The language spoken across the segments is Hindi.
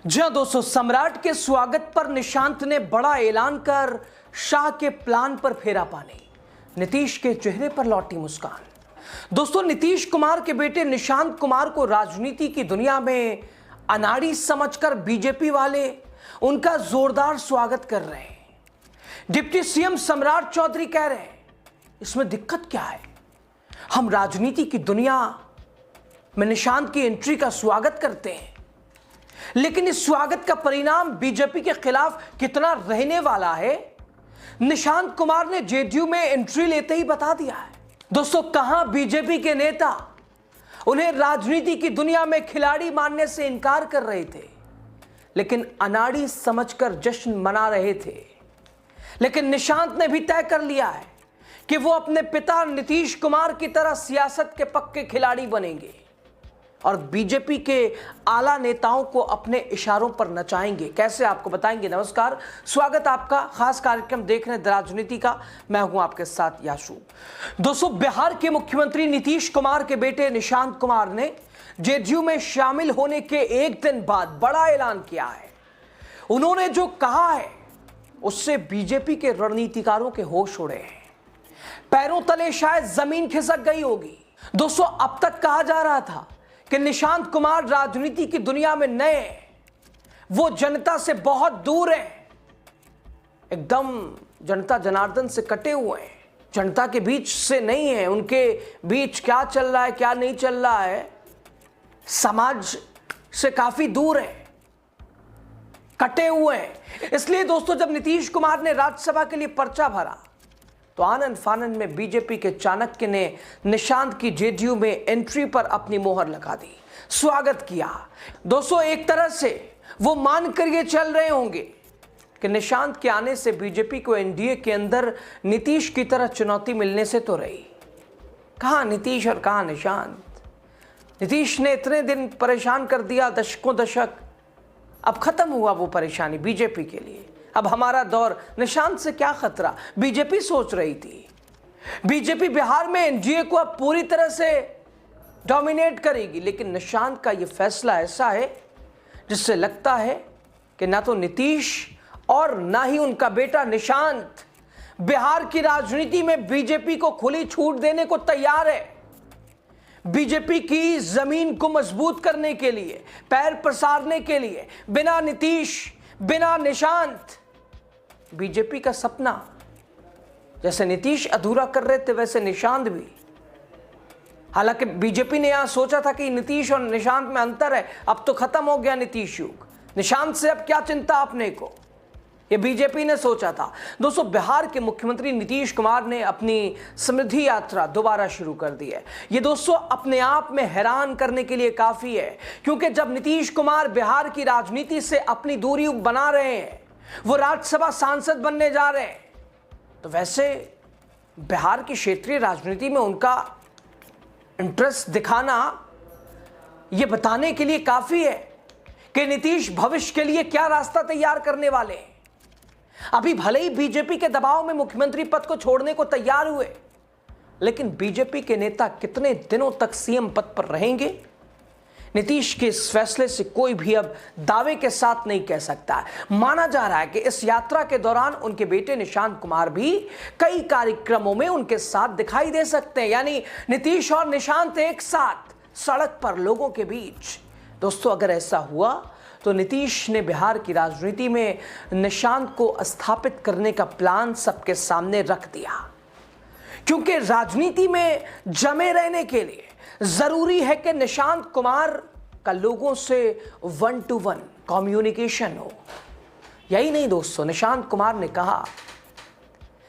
जी हां दोस्तों, सम्राट के स्वागत पर निशांत ने बड़ा ऐलान कर शाह के प्लान पर फेरा पानी। नीतीश के चेहरे पर लौटी मुस्कान। दोस्तों, नीतीश कुमार के बेटे निशांत कुमार को राजनीति की दुनिया में अनाड़ी समझकर बीजेपी वाले उनका जोरदार स्वागत कर रहे हैं। डिप्टी सीएम सम्राट चौधरी कह रहे हैं, इसमें दिक्कत क्या है? हम राजनीति की दुनिया में निशांत की एंट्री का स्वागत करते हैं, लेकिन इस स्वागत का परिणाम बीजेपी के खिलाफ कितना रहने वाला है, निशांत कुमार ने जेडीयू में एंट्री लेते ही बता दिया है। दोस्तों, कहां बीजेपी के नेता उन्हें राजनीति की दुनिया में खिलाड़ी मानने से इनकार कर रहे थे, लेकिन अनाड़ी समझकर जश्न मना रहे थे। लेकिन निशांत ने भी तय कर लिया है कि वो अपने पिता नीतीश कुमार की तरह सियासत के पक्के खिलाड़ी बनेंगे और बीजेपी के आला नेताओं को अपने इशारों पर नचाएंगे। कैसे, आपको बताएंगे। नमस्कार, स्वागत आपका खास कार्यक्रम देख रहे हैं राजनीति का। मैं हूं आपके साथ याशूब। दोस्तों, बिहार के मुख्यमंत्री नीतीश कुमार के बेटे निशांत कुमार ने जेडीयू में शामिल होने के एक दिन बाद बड़ा ऐलान किया है। उन्होंने जो कहा है उससे बीजेपी के रणनीतिकारों के होश उड़े हैं। पैरों तले शायद जमीन खिसक गई होगी। दोस्तों, अब तक कहा जा रहा था कि निशांत कुमार राजनीति की दुनिया में नए हैं, वो जनता से बहुत दूर हैं, एकदम जनता जनार्दन से कटे हुए हैं, जनता के बीच से नहीं है। उनके बीच क्या चल रहा है क्या नहीं चल रहा है, समाज से काफी दूर है, कटे हुए हैं। इसलिए दोस्तों, जब नीतीश कुमार ने राज्यसभा के लिए पर्चा भरा तो आनंद फानंद में बीजेपी के चाणक्य ने निशांत की जेडीयू में एंट्री पर अपनी मोहर लगा दी, स्वागत किया। दोस्तों, एक तरह से वो मानकर ये चल रहे होंगे कि निशांत के आने से बीजेपी को एनडीए के अंदर नीतीश की तरह चुनौती मिलने से तो रही। कहां नीतीश और कहां निशांत? नीतीश ने इतने दिन परेशान कर दिया, दशकों दशक, अब खत्म हुआ वो परेशानी बीजेपी के लिए। अब हमारा दौर, निशांत से क्या खतरा, बीजेपी सोच रही थी। बीजेपी बिहार में एनडीए को अब पूरी तरह से डोमिनेट करेगी, लेकिन निशांत का यह फैसला ऐसा है जिससे लगता है कि ना तो नीतीश और ना ही उनका बेटा निशांत बिहार की राजनीति में बीजेपी को खुली छूट देने को तैयार है। बीजेपी की जमीन को मजबूत करने के लिए, पैर पसारने के लिए, बिना नीतीश बिना निशांत, बीजेपी का सपना जैसे नीतीश अधूरा कर रहे थे वैसे निशांत भी। हालांकि बीजेपी ने यहां सोचा था कि नीतीश और निशांत में अंतर है, अब तो खत्म हो गया नीतीश युग, निशांत से अब क्या चिंता अपने को, ये बीजेपी ने सोचा था। दोस्तों, बिहार के मुख्यमंत्री नीतीश कुमार ने अपनी समृद्धि यात्रा दोबारा शुरू कर दी है। ये दोस्तों अपने आप में हैरान करने के लिए काफी है, क्योंकि जब नीतीश कुमार बिहार की राजनीति से अपनी दूरी बना रहे हैं, वो राज्यसभा सांसद बनने जा रहे हैं, तो वैसे बिहार की क्षेत्रीय राजनीति में उनका इंटरेस्ट दिखाना यह बताने के लिए काफी है कि नीतीश भविष्य के लिए क्या रास्ता तैयार करने वाले हैं। अभी भले ही बीजेपी के दबाव में मुख्यमंत्री पद को छोड़ने को तैयार हुए, लेकिन बीजेपी के नेता कितने दिनों तक सीएम पद पर रहेंगे, नीतीश के इस फैसले से कोई भी अब दावे के साथ नहीं कह सकता है। माना जा रहा है कि इस यात्रा के दौरान उनके बेटे निशांत कुमार भी कई कार्यक्रमों में उनके साथ दिखाई दे सकते हैं, यानी नीतीश और निशांत एक साथ सड़क पर लोगों के बीच। दोस्तों, अगर ऐसा हुआ तो नीतीश ने बिहार की राजनीति में निशांत को स्थापित करने का प्लान सबके सामने रख दिया, क्योंकि राजनीति में जमे रहने के लिए जरूरी है कि निशांत कुमार का लोगों से 1-to-1 कम्युनिकेशन हो। यही नहीं दोस्तों, निशांत कुमार ने कहा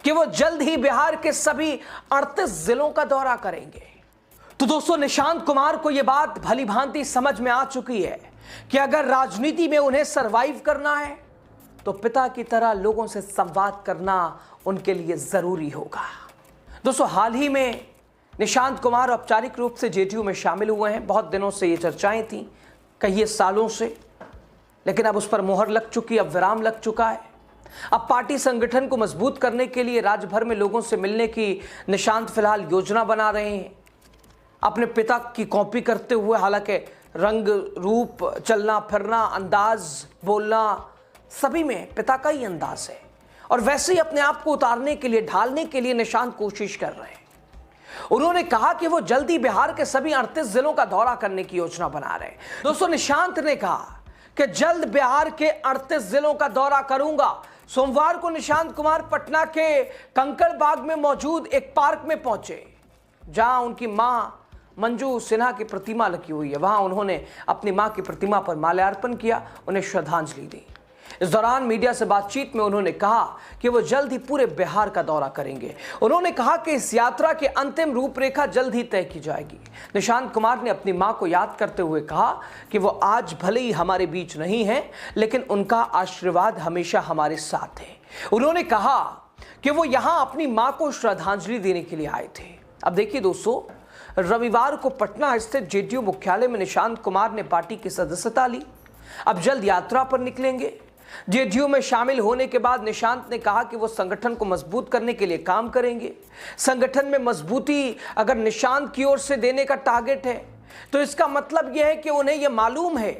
कि वो जल्द ही बिहार के सभी 38 जिलों का दौरा करेंगे। तो दोस्तों, निशांत कुमार को यह बात भली भांति समझ में आ चुकी है कि अगर राजनीति में उन्हें सरवाइव करना है तो पिता की तरह लोगों से संवाद करना उनके लिए जरूरी होगा। दोस्तों, हाल ही में निशांत कुमार औपचारिक रूप से जेडीयू में शामिल हुए हैं। बहुत दिनों से ये चर्चाएं थी, कई सालों से, लेकिन अब उस पर मोहर लग चुकी, अब विराम लग चुका है। अब पार्टी संगठन को मजबूत करने के लिए राज्य भर में लोगों से मिलने की निशांत फिलहाल योजना बना रहे हैं, अपने पिता की कॉपी करते हुए। हालांकि रंग रूप, चलना फिरना, अंदाज, बोलना, सभी में पिता का ही अंदाज है और वैसे ही अपने आप को उतारने के लिए, ढालने के लिए निशांत कोशिश कर रहे हैं। उन्होंने कहा कि वो जल्दी बिहार के सभी 38 जिलों का दौरा करने की योजना बना रहे हैं। दोस्तों, निशांत ने कहा कि जल्द बिहार के 38 जिलों का दौरा करूंगा। सोमवार को निशांत कुमार पटना के कंकड़बाग में मौजूद एक पार्क में पहुंचे जहां उनकी मां मंजू सिन्हा की प्रतिमा लगी हुई है। वहां उन्होंने अपनी मां की प्रतिमा पर माल्यार्पण किया, उन्हें श्रद्धांजलि दी। इस दौरान मीडिया से बातचीत में उन्होंने कहा कि वो जल्द ही पूरे बिहार का दौरा करेंगे। उन्होंने कहा कि इस यात्रा की अंतिम रूपरेखा जल्द ही तय की जाएगी। निशांत कुमार ने अपनी मां को याद करते हुए कहा कि वो आज भले ही हमारे बीच नहीं है, लेकिन उनका आशीर्वाद हमेशा हमारे साथ है। उन्होंने कहा कि वो यहां अपनी मां को श्रद्धांजलि देने के लिए आए थे। अब देखिए दोस्तों, रविवार को पटना स्थित जेडीयू मुख्यालय में निशांत कुमार ने पार्टी की सदस्यता ली। अब जल्द यात्रा पर निकलेंगे। जेडीयू में शामिल होने के बाद निशांत ने कहा कि वो संगठन को मजबूत करने के लिए काम करेंगे। संगठन में मजबूती अगर निशांत की ओर से देने का टारगेट है तो इसका मतलब यह है कि उन्हें यह मालूम है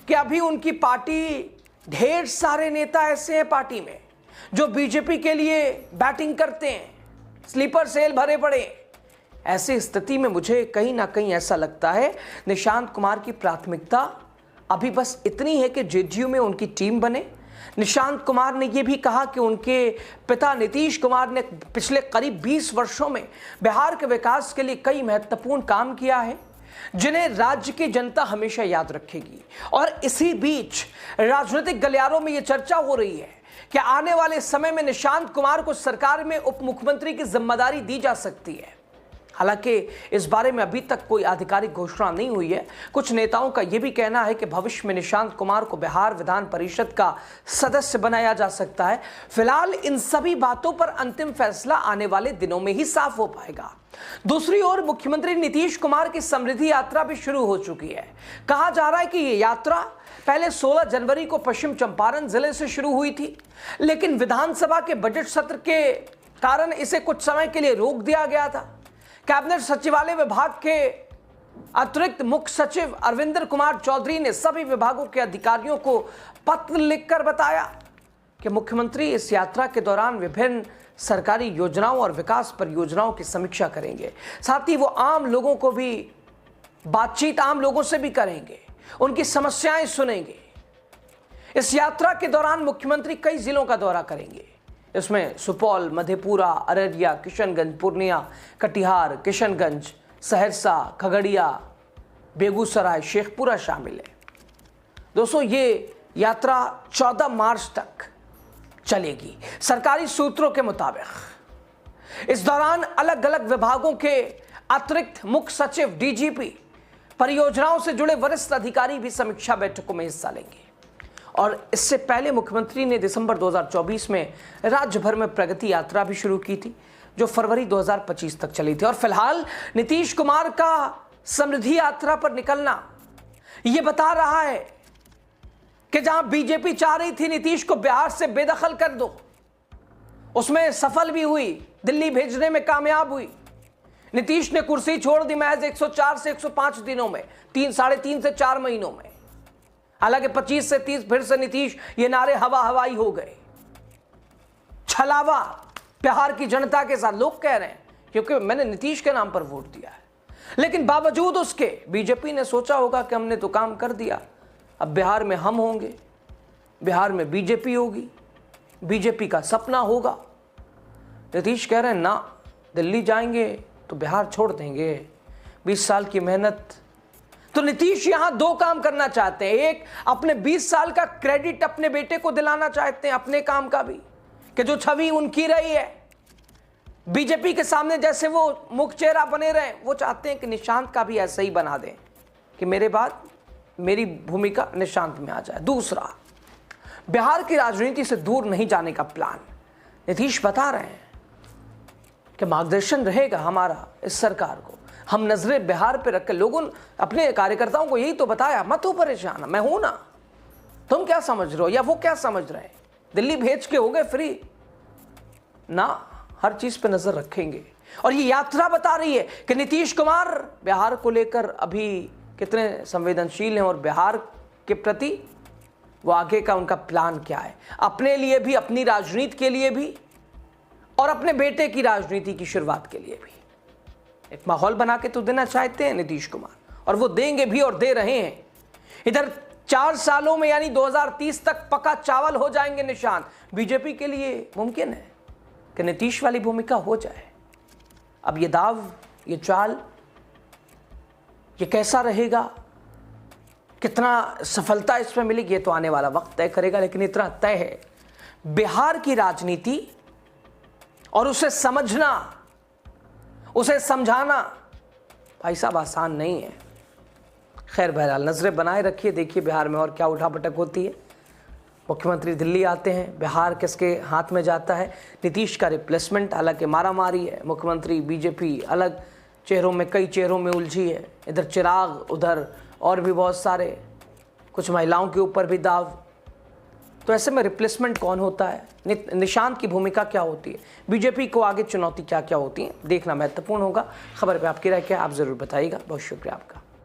कि अभी उनकी पार्टी, ढेर सारे नेता ऐसे हैं पार्टी में जो बीजेपी के लिए बैटिंग करते हैं, स्लीपर सेल भरे पड़े। ऐसी स्थिति में मुझे कहीं ना कहीं ऐसा लगता है निशांत कुमार की प्राथमिकता अभी बस इतनी है कि जेडीयू में उनकी टीम बने। निशांत कुमार ने यह भी कहा कि उनके पिता नीतीश कुमार ने पिछले करीब 20 वर्षों में बिहार के विकास के लिए कई महत्वपूर्ण काम किया है जिन्हें राज्य की जनता हमेशा याद रखेगी। और इसी बीच राजनीतिक गलियारों में यह चर्चा हो रही है कि आने वाले समय में निशांत कुमार को सरकार में उप मुख्यमंत्री की जिम्मेदारी दी जा सकती है। हालांकि इस बारे में अभी तक कोई आधिकारिक घोषणा नहीं हुई है। कुछ नेताओं का यह भी कहना है कि भविष्य में निशांत कुमार को बिहार विधान परिषद का सदस्य बनाया जा सकता है। फिलहाल इन सभी बातों पर अंतिम फैसला आने वाले दिनों में ही साफ हो पाएगा। दूसरी ओर मुख्यमंत्री नीतीश कुमार की समृद्धि यात्रा भी शुरू हो चुकी है। कहा जा रहा है कि यह यात्रा पहले 16 जनवरी को पश्चिम चंपारण जिले से शुरू हुई थी, लेकिन विधानसभा के बजट सत्र के कारण इसे कुछ समय के लिए रोक दिया गया था। कैबिनेट सचिवालय विभाग के अतिरिक्त मुख्य सचिव अरविंदर कुमार चौधरी ने सभी विभागों के अधिकारियों को पत्र लिखकर बताया कि मुख्यमंत्री इस यात्रा के दौरान विभिन्न सरकारी योजनाओं और विकास परियोजनाओं की समीक्षा करेंगे। साथ ही वो आम लोगों को भी बातचीत, आम लोगों से भी करेंगे, उनकी समस्याएं सुनेंगे। इस यात्रा के दौरान मुख्यमंत्री कई जिलों का दौरा करेंगे। इसमें सुपौल, मधेपुरा, अररिया, किशनगंज, पूर्णिया, कटिहार, किशनगंज, सहरसा, खगड़िया, बेगूसराय, शेखपुरा शामिल है। दोस्तों, ये यात्रा 14 मार्च तक चलेगी सरकारी सूत्रों के मुताबिक। इस दौरान अलग अलग विभागों के अतिरिक्त मुख्य सचिव, डीजीपी, परियोजनाओं से जुड़े वरिष्ठ अधिकारी भी समीक्षा बैठकों में हिस्सा लेंगे। और इससे पहले मुख्यमंत्री ने दिसंबर 2024 में राज्य भर में प्रगति यात्रा भी शुरू की थी, जो फरवरी 2025 तक चली थी। और फिलहाल नीतीश कुमार का समृद्धि यात्रा पर निकलना यह बता रहा है कि जहां बीजेपी चाह रही थी नीतीश को बिहार से बेदखल कर दो, उसमें सफल भी हुई, दिल्ली भेजने में कामयाब हुई। नीतीश ने कुर्सी छोड़ दी महज 104 से 105 दिनों में, 3.5 से 4 महीनों में। हालांकि 25 से 30 फिर से नीतीश ये नारे हवाई हो गए। छलावा बिहार की जनता के साथ लोग कह रहे हैं, क्योंकि मैंने नीतीश के नाम पर वोट दिया है। लेकिन बावजूद उसके बीजेपी ने सोचा होगा कि हमने तो काम कर दिया, अब बिहार में हम होंगे, बिहार में बीजेपी होगी, बीजेपी का सपना होगा। नीतीश कह रहे हैं ना, दिल्ली जाएंगे तो बिहार छोड़ देंगे, 20 साल की मेहनत। तो नीतीश यहां दो काम करना चाहते हैं। एक, अपने 20 साल का क्रेडिट अपने बेटे को दिलाना चाहते हैं, अपने काम का भी, कि जो छवि उनकी रही है बीजेपी के सामने, जैसे वो मुख्य चेहरा बने रहे, वो चाहते हैं कि निशांत का भी ऐसा ही बना दें कि मेरे बाद मेरी भूमिका निशांत में आ जाए। दूसरा, बिहार की राजनीति से दूर नहीं जाने का प्लान नीतीश बता रहे हैं कि मार्गदर्शन रहेगा हमारा इस सरकार को। हम नजरें बिहार पे रख के, लोगों अपने कार्यकर्ताओं को यही तो बताया, मत हो परेशान, मैं हूं ना, तुम क्या समझ रहे हो या वो क्या समझ रहे हैं, दिल्ली भेज के हो गए फ्री ना, हर चीज पे नजर रखेंगे। और ये यात्रा बता रही है कि नीतीश कुमार बिहार को लेकर अभी कितने संवेदनशील हैं और बिहार के प्रति वो आगे का उनका प्लान क्या है, अपने लिए भी, अपनी राजनीति के लिए भी और अपने बेटे की राजनीति की शुरुआत के लिए भी। एक माहौल बना के तो देना चाहते हैं नीतीश कुमार, और वो देंगे भी और दे रहे हैं। इधर 4 सालों में यानी 2030 तक पका चावल हो जाएंगे निशांत। बीजेपी के लिए मुमकिन है कि नीतीश वाली भूमिका हो जाए। अब ये दाव, ये चाल, ये कैसा रहेगा, कितना सफलता इसमें मिलेगी, ये तो आने वाला वक्त तय करेगा। लेकिन इतना तय है, बिहार की राजनीति और उसे समझना, उसे समझाना भाई साहब आसान नहीं है। खैर बहरहाल नजरें बनाए रखिए, देखिए बिहार में और क्या उठापटक होती है। मुख्यमंत्री दिल्ली आते हैं, बिहार किसके हाथ में जाता है, नीतीश का रिप्लेसमेंट, हालांकि मारामारी है, मुख्यमंत्री बीजेपी अलग चेहरों में, कई चेहरों में उलझी है। इधर चिराग, उधर और भी बहुत सारे, कुछ महिलाओं के ऊपर भी दाव। तो ऐसे में रिप्लेसमेंट कौन होता है, निशांत की भूमिका क्या होती है, बीजेपी को आगे चुनौती क्या क्या होती है, देखना महत्वपूर्ण होगा। खबर पे आपकी राय क्या, आप ज़रूर बताइएगा। बहुत शुक्रिया आपका।